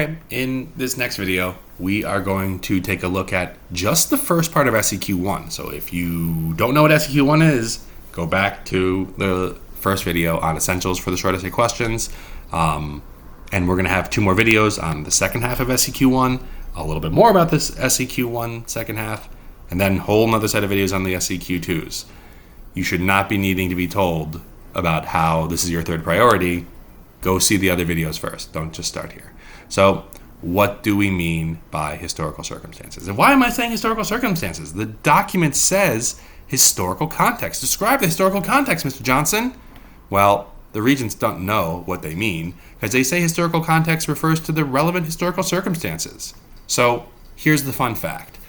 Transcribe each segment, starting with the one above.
Okay, in this next video, we are going to take a look at just the first part of SEQ1. So if you don't know what SEQ1 is, go back to the first video on essentials for the short essay questions. And we're going to have two more videos on the second half of SEQ1, a little bit more about this SEQ1 second half, and then a whole nother set of videos on the SEQ2s. You should not be needing to be told about how this is your third priority. Go see the other videos first. Don't just start here. So what do we mean by historical circumstances? And why am I saying historical circumstances? The document says historical context. Describe the historical context, Mr. Johnson. Well, the regents don't know what they mean because they say historical context refers to the relevant historical circumstances. So here's the fun fact.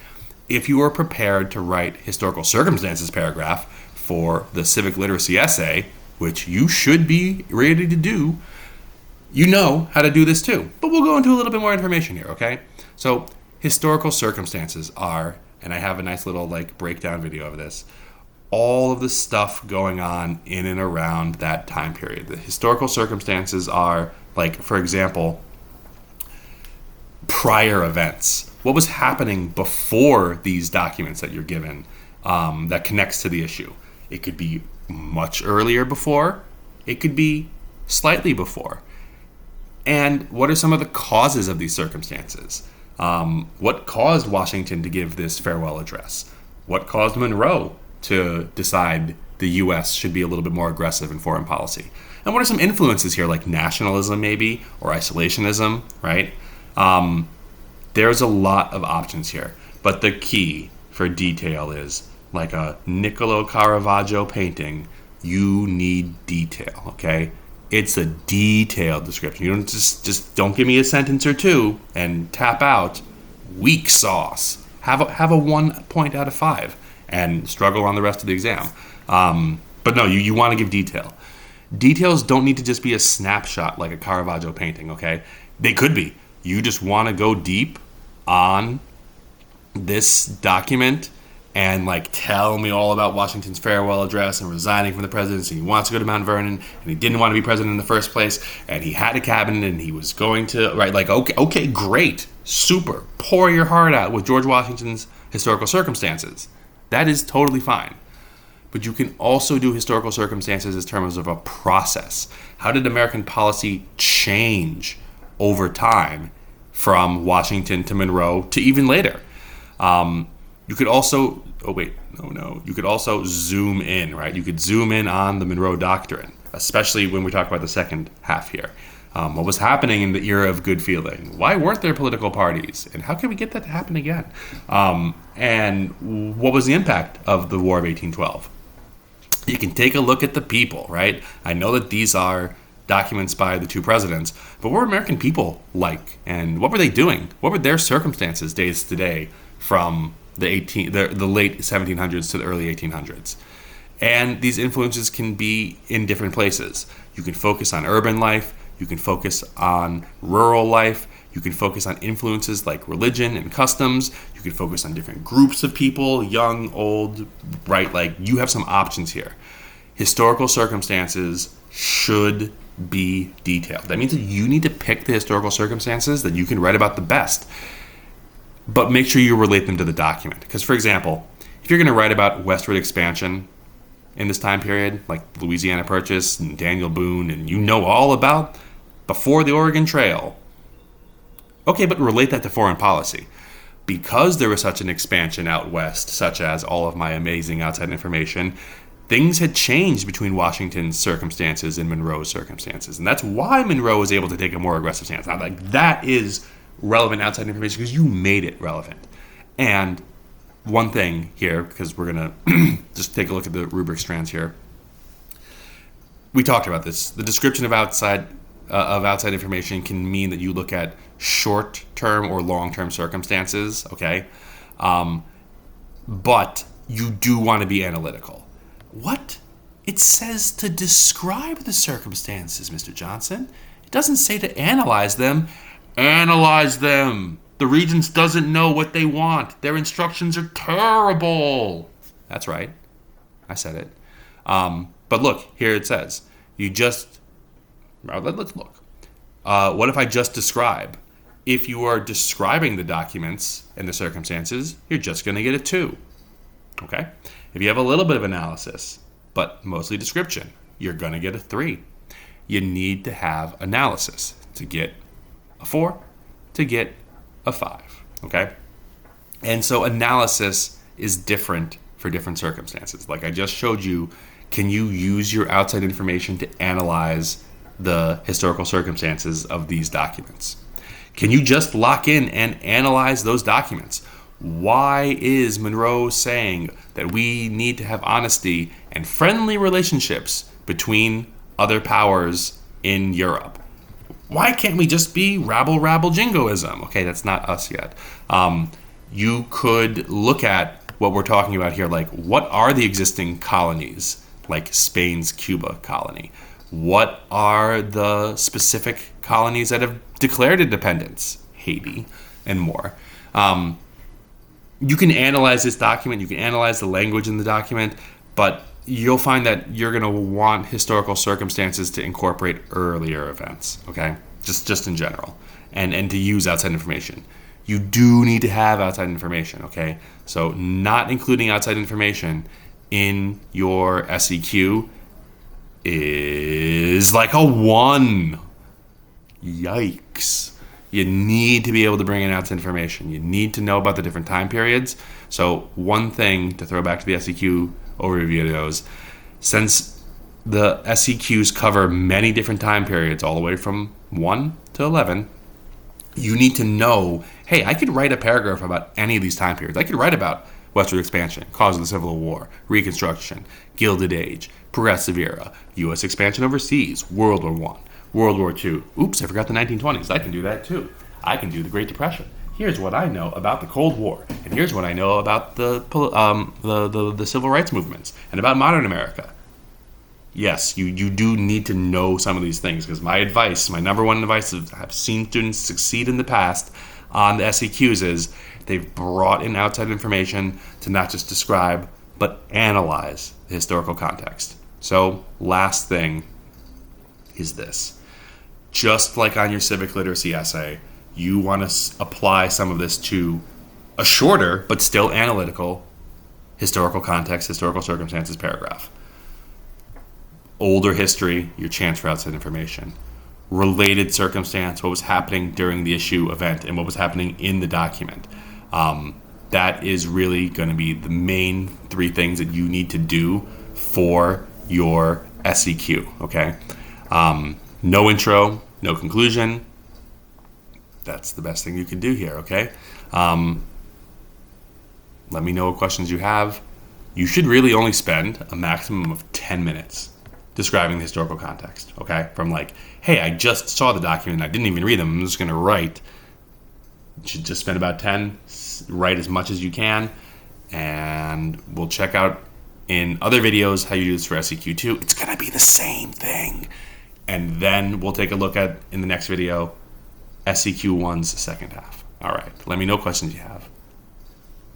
If you are prepared to write historical circumstances paragraph for the civic literacy essay, which you should be ready to do, you know how to do this too. But we'll go into a little bit more information here, okay? So historical circumstances are, and I have a nice little breakdown video of this, all of the stuff going on in and around that time period. The historical circumstances are, for example, prior events. What was happening before these documents that you're given that connects to the issue? It could be much earlier before. It could be slightly before. And what are some of the causes of these circumstances? What caused Washington to give this farewell address? What caused Monroe to decide the U.S. should be a little bit more aggressive in foreign policy? And what are some influences here, like nationalism maybe, or isolationism, right? There's a lot of options here. But the key for detail is, like a Niccolo Caravaggio painting, you need detail, okay? It's a detailed description. You don't just don't give me a sentence or two and tap out. Weak sauce. Have a 1 point out of 5 and struggle on the rest of the exam. But no, you want to give detail. Details don't need to just be a snapshot like a Caravaggio painting, okay? They could be. You just want to go deep on this document and tell me all about Washington's farewell address and resigning from the presidency. He wants to go to Mount Vernon, and he didn't want to be president in the first place, and he had a cabinet, and he was going to, right? Okay, great, super. Pour your heart out with George Washington's historical circumstances. That is totally fine. But you can also do historical circumstances in terms of a process. How did American policy change over time from Washington to Monroe to even later? You could also, you could also zoom in, right? You could zoom in on the Monroe Doctrine, especially when we talk about the second half here. What was happening in the era of good feeling? Why weren't there political parties? And how can we get that to happen again? And what was the impact of the War of 1812? You can take a look at the people, right? I know that these are documents by the two presidents, but what were American people like? And what were they doing? What were their circumstances days to day from the late 1700s to the early 1800s? And these influences can be in different places. You can focus on urban life. You can focus on rural life. You can focus on influences like religion and customs. You can focus on different groups of people, young, old, right? You have some options here. Historical circumstances should be detailed. That means that you need to pick the historical circumstances that you can write about the best. But make sure you relate them to the document. Because, for example, if you're going to write about westward expansion in this time period, like the Louisiana Purchase and Daniel Boone, and you know all about before the Oregon Trail, okay, but relate that to foreign policy. Because there was such an expansion out west, such as all of my amazing outside information, things had changed between Washington's circumstances and Monroe's circumstances. And that's why Monroe was able to take a more aggressive stance. Now, that is relevant outside information because you made it relevant. And one thing here, because we're going to just take a look at the rubric strands here. We talked about this. The description of outside information can mean that you look at short-term or long-term circumstances, okay? But you do want to be analytical. What? It says to describe the circumstances, Mr. Johnson. It doesn't say to analyze them. Analyze them. The regents doesn't know what they want. Their instructions are terrible. That's right. I said it. But look, here it says, let's look. What if I just describe? If you are describing the documents and the circumstances, you're just going to get a 2. Okay? If you have a little bit of analysis, but mostly description, you're going to get a 3. You need to have analysis to get a 4, to get a 5. Okay? And so analysis is different for different circumstances. Like I just showed you, can you use your outside information to analyze the historical circumstances of these documents? Can you just lock in and analyze those documents? Why is Monroe saying that we need to have honesty and friendly relationships between other powers in Europe? Why can't we just be rabble jingoism? Okay, that's not us yet. You could look at what we're talking about here, like what are the existing colonies, like Spain's Cuba colony? What are the specific colonies that have declared independence? Haiti and more. You can analyze this document, you can analyze the language in the document, but you'll find that you're going to want historical circumstances to incorporate earlier events, okay? Just in general, and to use outside information. You do need to have outside information, okay? So not including outside information in your SEQ is like a 1. Yikes. You need to be able to bring in outside information. You need to know about the different time periods. So one thing to throw back to the SEQ overview videos, since the SEQs cover many different time periods all the way from 1 to 11, you need to know, hey, I could write a paragraph about any of these time periods. I could write about westward expansion, cause of the Civil War, Reconstruction, Gilded Age, Progressive Era, U.S. expansion overseas, World War I, World War II. Oops, I forgot the 1920s. I can do that too. I can do the Great Depression. Here's what I know about the Cold War, and here's what I know about the civil rights movements and about modern America. Yes, you do need to know some of these things, because my number one advice I've seen students succeed in the past on the SEQs is they've brought in outside information to not just describe, but analyze the historical context. So last thing is this. Just like on your civic literacy essay, you want to apply some of this to a shorter but still analytical historical context, historical circumstances paragraph. Older history, your chance for outside information. Related circumstance, what was happening during the issue event and what was happening in the document. That is really going to be the main 3 things that you need to do for your SEQ, okay? No intro, no conclusion. That's the best thing you can do here, okay? Let me know what questions you have. You should really only spend a maximum of 10 minutes describing the historical context, okay? From like, hey, I just saw the document, I didn't even read them, I'm just gonna write. You should just spend about 10, write as much as you can, and we'll check out in other videos how you do this for SEQ2. It's gonna be the same thing. And then we'll take a look at, in the next video, SEQ1's second half. All right, let me know questions you have.